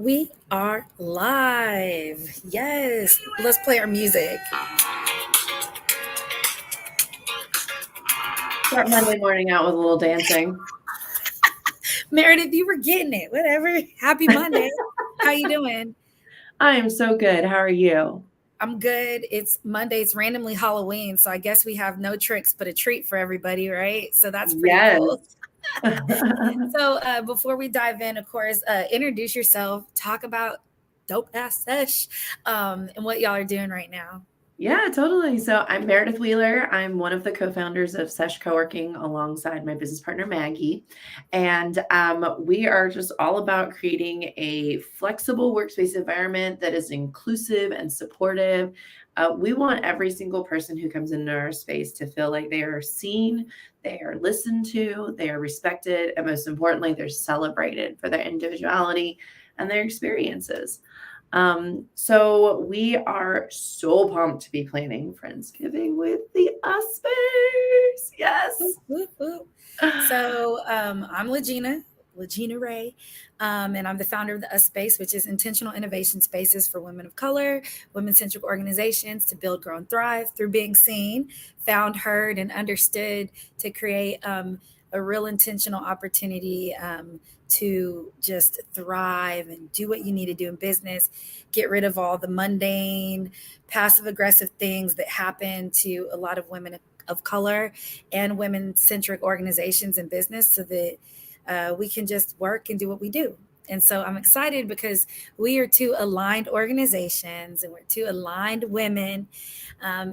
We are live. Yes. Let's play our music. Start Monday morning out with a little dancing. Meredith, you were getting it. Whatever. Happy Monday. How you doing? I am so good. How are you? I'm good. It's Monday. It's randomly Halloween, so I guess we have no tricks but a treat for everybody, right? So that's pretty Yes. cool. So before we dive in, of course, introduce yourself. Talk about dope ass sesh, and what y'all are doing right now. Yeah, totally. So I'm Meredith Wheeler. I'm one of the co-founders of Sesh Coworking alongside my business partner, Maggie. And we are just all about creating a flexible workspace environment that is inclusive and supportive. We want every single person who comes into our space to feel like they are seen, they are listened to, they are respected, and most importantly, they're celebrated for their individuality and their experiences. So we are so pumped to be planning Friendsgiving with the Uspers. Whoop, Yes. whoop, whoop. So I'm Legina Ray, and I'm the founder of the US Space, which is intentional innovation spaces for women of color, women-centric organizations to build, grow, and thrive through being seen, found, heard, and understood to create a real intentional opportunity to just thrive and do what you need to do in business, get rid of all the mundane, passive aggressive things that happen to a lot of women of color and women centric organizations and business so that we can just work and do what we do. And so I'm excited because we are two aligned organizations and we're two aligned women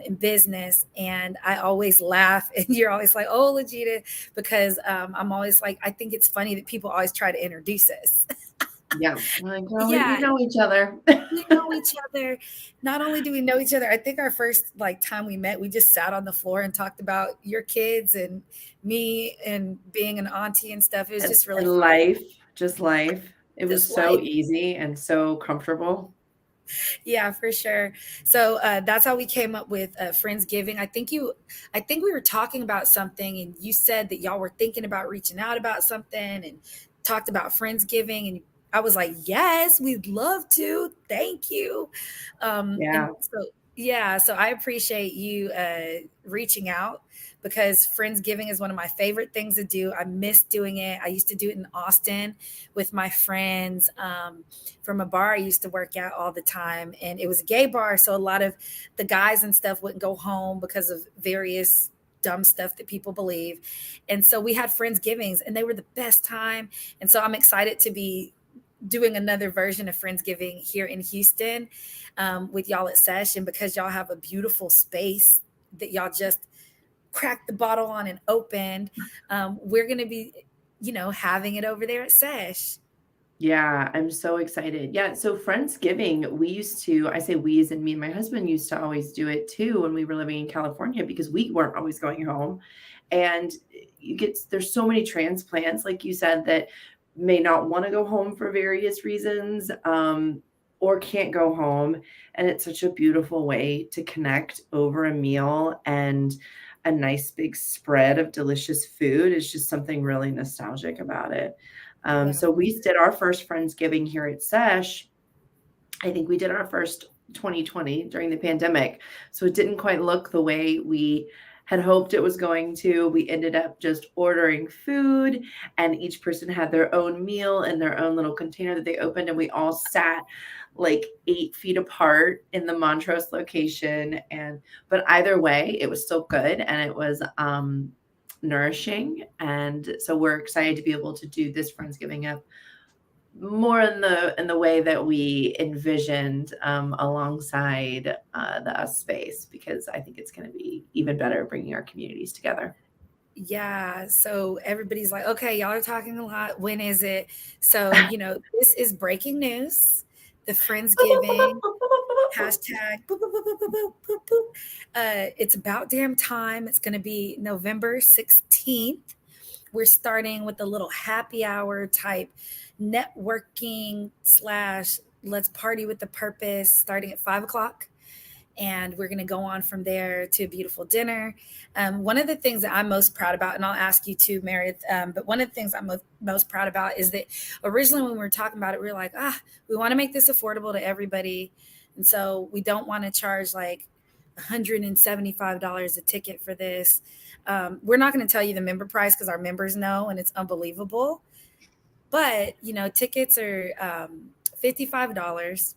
in business. And I always laugh, and you're always like, oh, Legita, because I'm always like, I think it's funny that people always try to introduce us. Yeah. Like, well, we Yeah, know each other. we know each other. Not only do we know each other, I think our first like time we met, we just sat on the floor and talked about your kids and me and being an auntie and stuff. It was and, just really and fun. life, just life. It Just was so like, easy and so comfortable. yeah, for sure. So that's how we came up with Friendsgiving. I think we were talking about something, and you said that y'all were thinking about reaching out about something, and talked about Friendsgiving, and I was like, yes, we'd love to. Thank you. And Yeah. so, yeah, so I appreciate you reaching out because Friendsgiving is one of my favorite things to do. I miss doing it. I used to do it in Austin with my friends from a bar I used to work at all the time. And it was a gay bar. So a lot of the guys and stuff wouldn't go home because of various dumb stuff that people believe. And so we had Friendsgivings and they were the best time. And so I'm excited to be doing another version of Friendsgiving here in Houston with y'all at Sesh. And because y'all have a beautiful space that y'all just cracked the bottle on and opened, we're going to be, having it over there at Sesh. Yeah, I'm so excited. Yeah, so Friendsgiving, I say we as in me and my husband used to always do it too when we were living in California because we weren't always going home. And there's so many transplants, like you said, that may not want to go home for various reasons, or can't go home. And it's such a beautiful way to connect over a meal, and a nice big spread of delicious food is just something really nostalgic about it. Yeah. So we did our first Friendsgiving here at Sesh. I think we did our first 2020 during the pandemic. So it didn't quite look the way we had hoped it was going to. We ended up just ordering food, and each person had their own meal in their own little container that they opened. And we all sat like 8 feet apart in the Montrose location. But either way, it was still good, and it was nourishing. And so we're excited to be able to do this Friendsgiving up more in the way that we envisioned, alongside the us space, because I think it's going to be even better bringing our communities together. Yeah. So everybody's like, okay, y'all are talking a lot. When is it? So, this is breaking news. The Friendsgiving hashtag boop, boop, boop, boop, boop, boop, boop, boop. It's about damn time. It's going to be November 16th. We're starting with a little happy hour type networking slash let's party with the purpose starting at 5 o'clock. and we're going to go on from there to a beautiful dinner. One of the things that I'm most proud about, and I'll ask you too, Meredith, but one of the things I'm most proud about is that originally when we were talking about it, we were like, we want to make this affordable to everybody. And so we don't want to charge like $175 a ticket for this. We're not going to tell you the member price because our members know, and it's unbelievable. But, tickets are $55,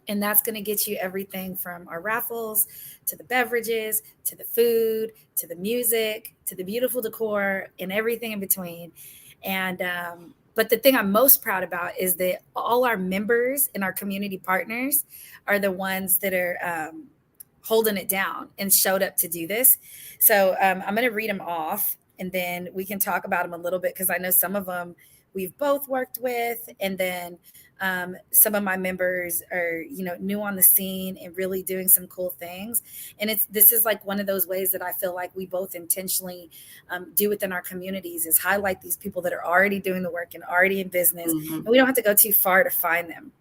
and that's going to get you everything from our raffles to the beverages to the food to the music to the beautiful decor and everything in between. And but the thing I'm most proud about is that all our members and our community partners are the ones that are holding it down and showed up to do this. So I'm going to read them off, and then we can talk about them a little bit because I know some of them we've both worked with, and then some of my members are new on the scene and really doing some cool things. And this is like one of those ways that I feel like we both intentionally do within our communities is highlight these people that are already doing the work and already in business, Mm-hmm. and we don't have to go too far to find them.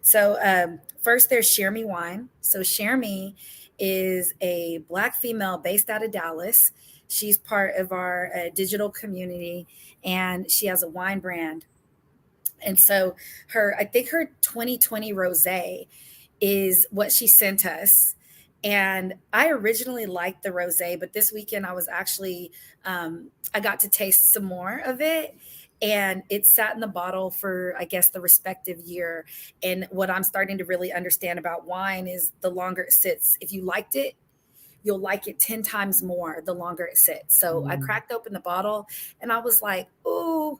So first there's Share Me Wine. So Share Me is a Black female based out of Dallas. She's part of our digital community, and she has a wine brand. And so I think her 2020 rosé is what she sent us. And I originally liked the rosé, but this weekend I was actually, I got to taste some more of it. And it sat in the bottle for, I guess, the respective year. And what I'm starting to really understand about wine is the longer it sits, if you liked it, you'll like it 10 times more the longer it sits. So I cracked open the bottle and I was like, oh,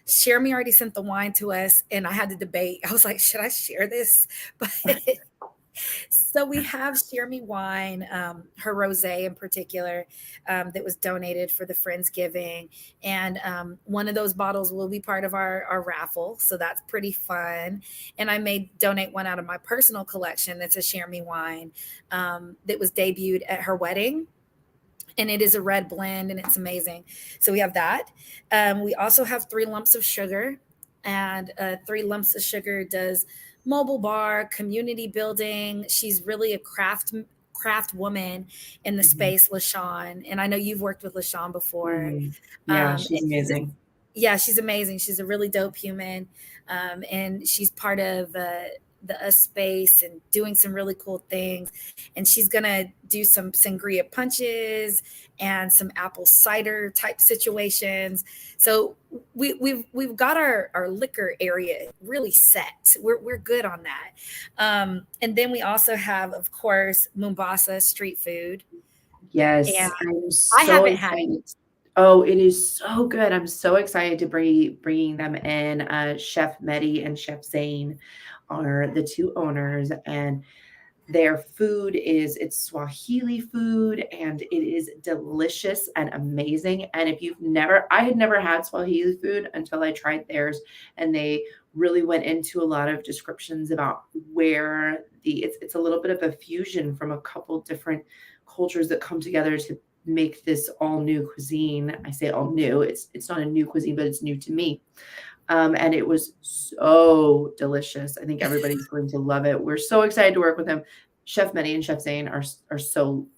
Share Me already sent the wine to us. And I had to debate. I was like, should I share this? But so we have Share Me Wine, her rosé in particular, that was donated for the Friendsgiving. And one of those bottles will be part of our raffle. So that's pretty fun. And I may donate one out of my personal collection that's a Share Me Wine that was debuted at her wedding. And it is a red blend and it's amazing. So we have that. We also have 3 lumps of sugar. And 3 lumps of sugar does mobile bar, community building. She's really a craft woman in the Mm-hmm. space, LaShawn. And I know you've worked with LaShawn before. Mm-hmm. Yeah, And she's amazing. yeah, she's amazing. She's a really dope human. And she's part of the us space and doing some really cool things. And she's going to do some sangria punches and some apple cider type situations. So we've got our liquor area really set. We're good on that. And then we also have, of course, Mombasa street food. And Yes, I'm I so haven't had it. excited. Oh, it is so good. I'm so excited to bringing them in. Chef Mehdi and Chef Zane are the two owners, and their food it's Swahili food, and it is delicious and amazing. And if I had never had Swahili food until I tried theirs, and they really went into a lot of descriptions about where it's a little bit of a fusion from a couple different cultures that come together to make this all new cuisine. I say all new. It's not a new cuisine, but it's new to me. And it was so delicious. I think everybody's going to love it. We're so excited to work with them. Chef Mehdi and Chef Zane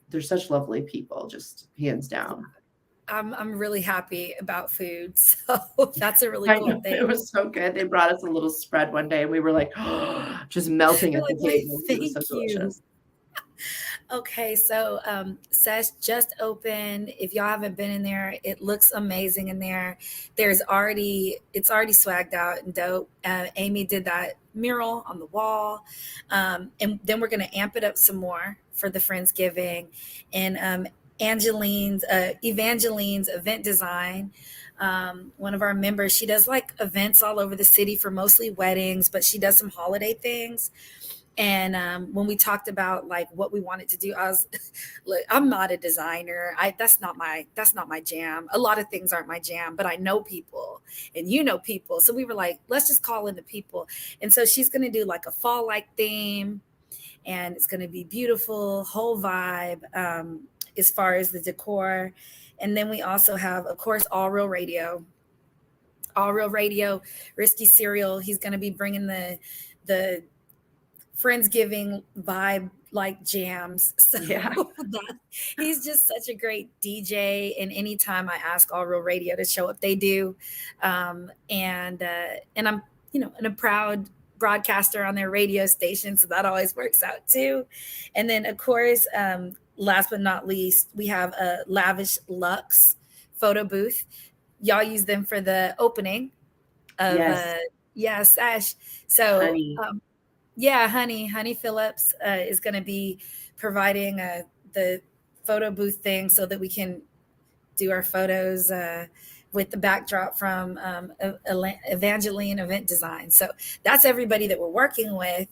they're such lovely people, just hands down. I'm really happy about food. So that's a really I cool know thing. it was so good. They brought us a little spread one day, and we were like, just melting You're at the like, why, table. It was so thank you. delicious. Okay, so Sesh just opened. If y'all haven't been in there, it looks amazing in there. It's already swagged out and dope. Amy did that mural on the wall, and then we're gonna amp it up some more for the Friendsgiving. And Evangeline's event design. One of our members, she does like events all over the city for mostly weddings, but she does some holiday things. And when we talked about like what we wanted to do, I was, look, I'm not a designer. That's not my jam. A lot of things aren't my jam, but I know people, and you know people. So we were like, let's just call in the people. And so she's going to do like a fall like theme, and it's going to be beautiful, whole vibe as far as the decor. And then we also have, of course, All Real Radio, Risky Cereal. He's going to be bringing the Friendsgiving vibe like jams. So Yeah. that, he's just such a great DJ. And anytime I ask All Real Radio to show up, they do. And I'm, and a proud broadcaster on their radio station, so that always works out too. And then of course, last but not least, we have a Lavish Lux photo booth. Y'all use them for the opening of Yes, yeah, Sesh. So honey. yeah, Honey Phillips is going to be providing the photo booth thing so that we can do our photos with the backdrop from Evangeline Event Design. So that's everybody that we're working with.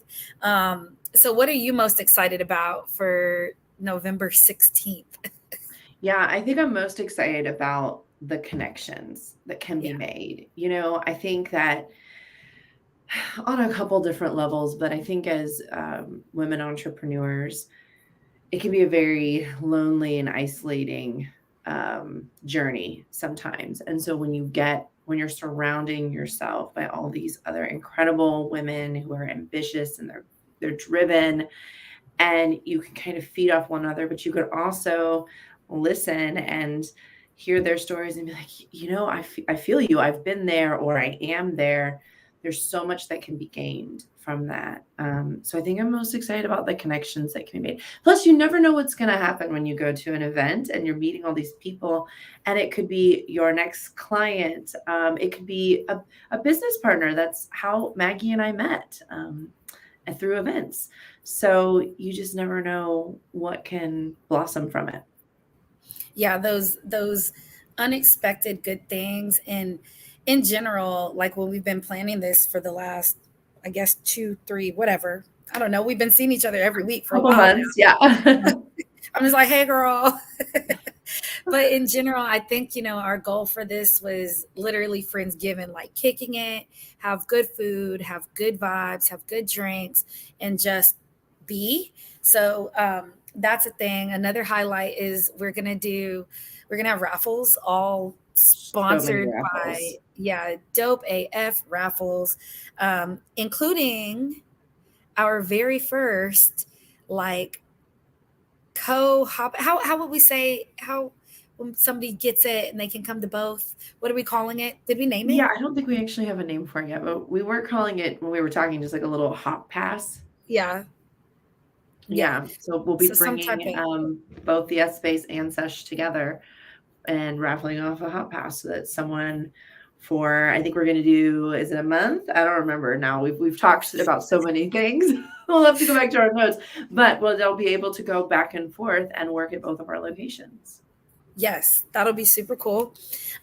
So what are you most excited about for November 16th? Yeah, I think I'm most excited about the connections that can be Yeah. made. I think that on a couple different levels, but I think as women entrepreneurs, it can be a very lonely and isolating journey sometimes. And so when you're surrounding yourself by all these other incredible women who are ambitious and they're driven, and you can kind of feed off one another, but you could also listen and hear their stories and be like, I feel you. I've been there, or I am there. There's so much that can be gained from that. So I think I'm most excited about the connections that can be made. Plus, you never know what's going to happen when you go to an event and you're meeting all these people, and it could be your next client. It could be a business partner. That's how Maggie and I met. Through events. So you just never know what can blossom from it. Yeah, those unexpected good things. And in general, like when we've been planning this for the last, I guess, 2 3 whatever, I don't know, we've been seeing each other every week for a Couple while months, yeah. now. I'm just like, hey girl. But in general, I think, our goal for this was literally Friendsgiving, like kicking it, have good food, have good vibes, have good drinks, and just be. So that's a thing. Another highlight is we're gonna have raffles, all So many sponsored by, raffles. yeah, dope AF raffles, including our very first, like, co-hop, how would we say, how, when somebody gets it and they can come to both, what are we calling it? Did we name Yeah, it? I don't think we actually have a name for it yet, but we were calling it when we were talking just like a little hop pass. Yeah. Yeah. Yeah, so we'll be So some type bringing of, both the S Space and Sesh together and raffling off a hot pass so that someone for, I think we're going to do, is it a month? I don't remember now. We've talked about so many things. We'll have to go back to our notes, but they'll be able to go back and forth and work at both of our locations. yes, that'll be super cool.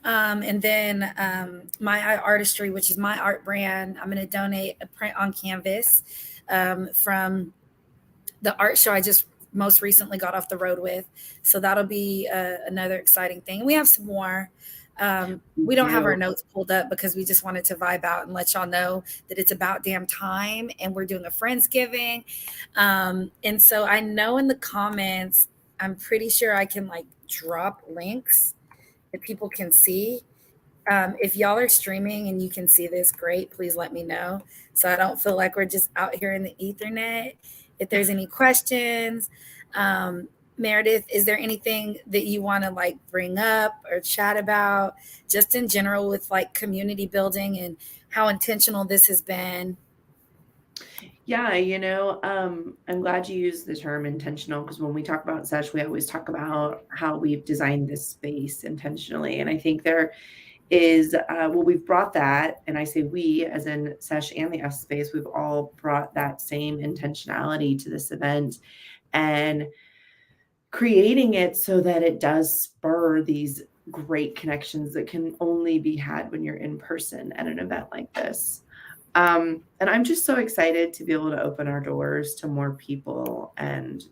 And then my eye artistry, which is my art brand, I'm going to donate a print on canvas from the art show I just most recently got off the road with. So that'll be another exciting thing. We have some more. We We don't have our do. notes pulled up because we just wanted to vibe out and let y'all know that it's about damn time and we're doing a Friendsgiving. And so I know in the comments, I'm pretty sure I can like drop links that people can see. If y'all are streaming and you can see this, great. Please let me know so I don't feel like we're just out here in the ethernet. If there's any questions, um, Meredith, is there anything that you want to like bring up or chat about, just in general with like community building and how intentional this has been? Yeah, I'm glad you used the term intentional because when we talk about Sesh, we always talk about how we've designed this space intentionally. And I think there is, we've brought that, and I say we, as in Sesh and the S space, we've all brought that same intentionality to this event and creating it so that it does spur these great connections that can only be had when you're in person at an event like this. And I'm just so excited to be able to open our doors to more people and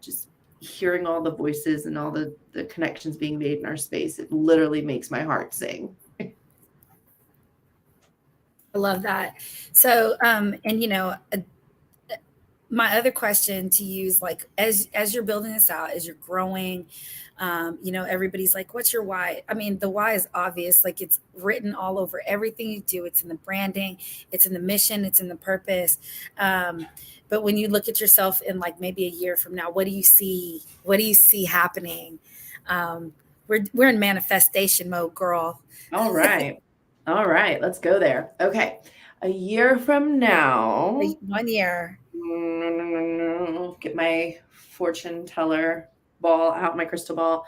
just hearing all the voices and all the connections being made in our space. It literally makes my heart sing. I love that. So, and my other question to you is like, as you're building this out, as you're growing, everybody's like, what's your why? I mean, the why is obvious. Like, it's written all over everything you do. It's in the branding, it's in the mission, it's in the purpose. um, but when you look at yourself in like maybe a year from now, what do you see happening? um, we're in manifestation mode, girl. All right. All right. Let's go there. Okay. A year from now, 1 year. get my fortune teller ball out, my crystal ball.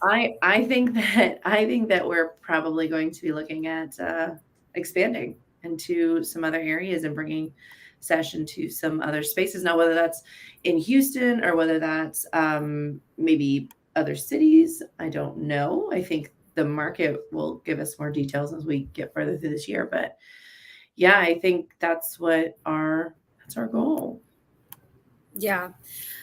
I think that we're probably going to be looking at expanding into some other areas and bringing Sesh into some other spaces. Now, whether that's in Houston or whether that's maybe other cities, I don't know. I think the market will give us more details as we get further through this year. But yeah, I think that's our goal. Yeah.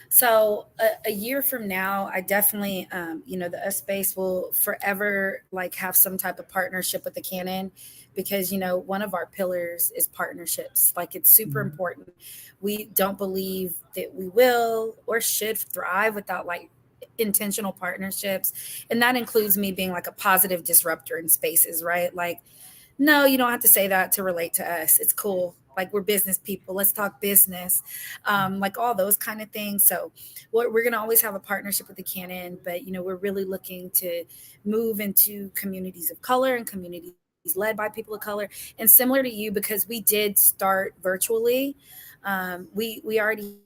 So a year from now, I definitely, the U space will forever like have some type of partnership with the Canon, because one of our pillars is partnerships. Like, it's super Mhm. important. We don't believe that we will or should thrive without like intentional partnerships, and that includes me being like a positive disruptor in spaces, right? Like, no, you don't have to say that to relate to us. It's cool. Like, we're business people. Let's talk business. Like all those kind of things. So we're going to always have a partnership with the Canon, but we're really looking to move into communities of color and communities led by people of color. And similar to you, because we did start virtually, we already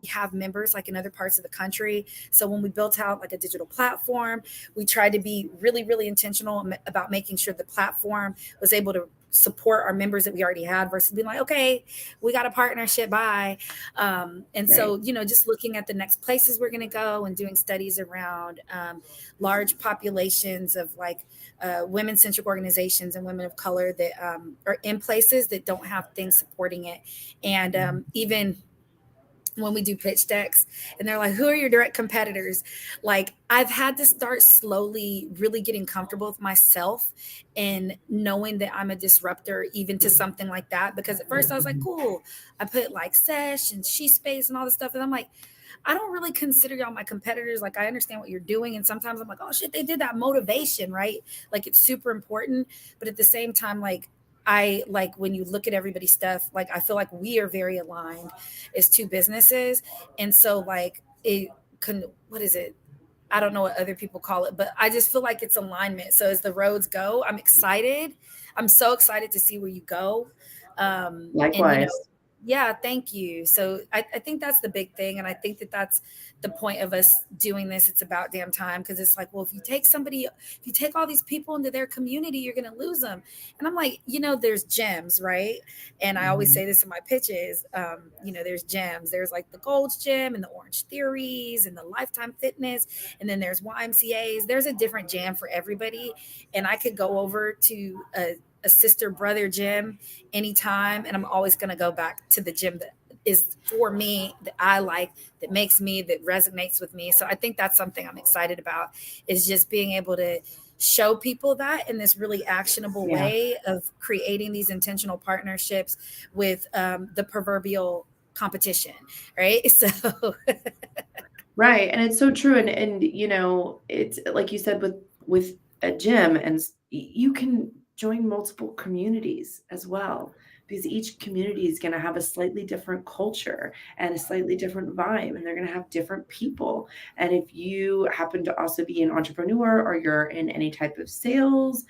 have members like in other parts of the country. So when we built out like a digital platform, we tried to be really, really intentional about making sure the platform was able to support our members that we already had versus being like, okay, we got a partnership, bye. And Right. so, just looking at the next places we're going to go and doing studies around large populations of like women-centric organizations and women of color that are in places that don't have things supporting it. And even when we do pitch decks and they're like, who are your direct competitors? Like, I've had to start slowly really getting comfortable with myself and knowing that I'm a disruptor even to something like that. Because at first I was like, cool, I put like Sesh and She Space and all this stuff. And I'm like, I don't really consider y'all my competitors. Like, I understand what you're doing. And sometimes I'm like, oh shit, they did that motivation, right? Like, it's super important. But at the same time, like, I like when you look at everybody's stuff, like, I feel like we are very aligned as two businesses. And so, like, it can, what is it? I don't know what other people call it, but I just feel like it's alignment. So as the roads go, I'm excited. I'm so excited to see where you go. And Likewise. yeah, thank you. So I think that's the big thing. And I think that that's the point of us doing this. It's about damn time. Cause it's like, well, if you take all these people into their community, you're going to lose them. And I'm like, there's gems, right? And I always Mhm. say this in my pitches. There's gems. There's like the Gold's Gym and the Orange Theories and the Lifetime Fitness. And then there's YMCA's. There's a different jam for everybody. And I could go over to a sister brother gym anytime, and I'm always going to go back to the gym that is for me, that I like, that makes me, that resonates with me. So I think that's something I'm excited about, is just being able to show people that in this really actionable Yeah. way of creating these intentional partnerships with the proverbial competition, right? So Right, and it's so true, and it's like you said with a gym, and you can join multiple communities as well, because each community is gonna have a slightly different culture and a slightly different vibe, and they're gonna have different people, and if you happen to also be an entrepreneur or you're in any type of sales,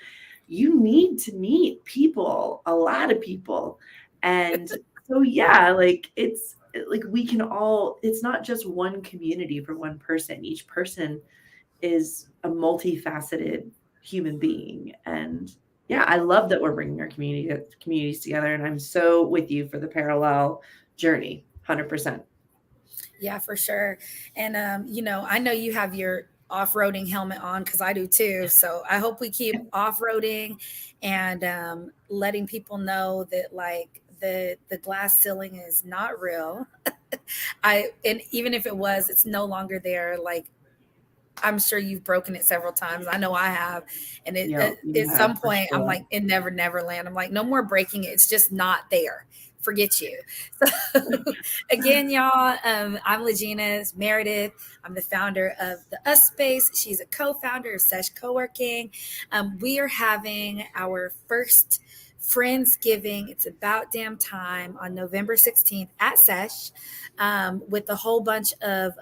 you need to meet people, a lot of people, and so, yeah, like, like, we can all it's not just one community for one person. Each person is a multifaceted human being, and, yeah, I love that we're bringing our communities together, and I'm so with you for the parallel journey, 100%. yeah, for sure. And I know you have your off-roading helmet on because I do too. So I hope we keep off-roading and letting people know that like the glass ceiling is not real. And even if it was, it's no longer there. Like, I'm sure you've broken it several times. I know I have. And Yeah, you at have some for point, I'm sure. like, in Never Land. I'm like, no more breaking it. It's just not there. Forget you. So, again, y'all, I'm Legina Meredith. I'm the founder of the Us Space. She's a co founder of Sesh Coworking. We are having our first Friendsgiving. It's about damn time on November 16th at Sesh, with a whole bunch of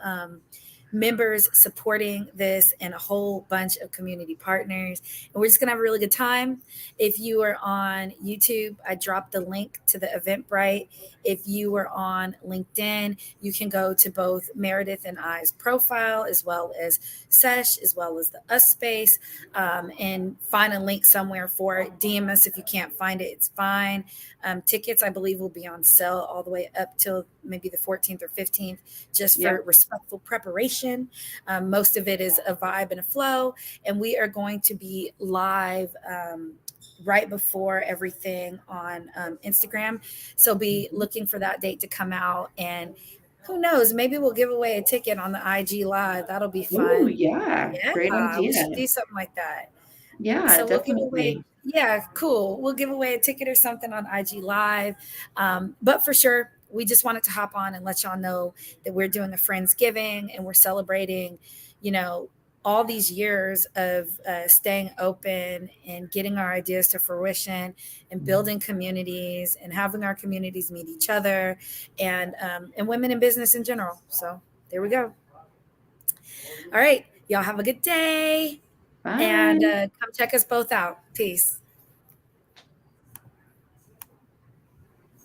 members supporting this and a whole bunch of community partners. And we're just going to have a really good time. If you are on YouTube, I dropped the link to the Eventbrite. If you are on LinkedIn, you can go to both Meredith and I's profile, as well as Sesh, as well as the Us Space, and find a link somewhere for it. DM us if you can't find it, it's fine. Tickets, I believe, will be on sale all the way up till maybe the 14th or 15th, just for Yep. respectful preparation. Most of it is a vibe and a flow, and we are going to be live right before everything on Instagram. So be Mhm. looking for that date to come out. And who knows, maybe we'll give away a ticket on the IG live. That'll be Ooh, fun. yeah, great Yeah, we idea. should do something like that. Yeah, So we'll give away, definitely. yeah, cool. We'll give away a ticket or something on IG Live. But for sure, we just wanted to hop on and let y'all know that we're doing a Friendsgiving and we're celebrating, you know, all these years of staying open and getting our ideas to fruition and building communities and having our communities meet each other, and women in business in general. So there we go. All right. Y'all have a good day, and Bye. come check us both out. Peace.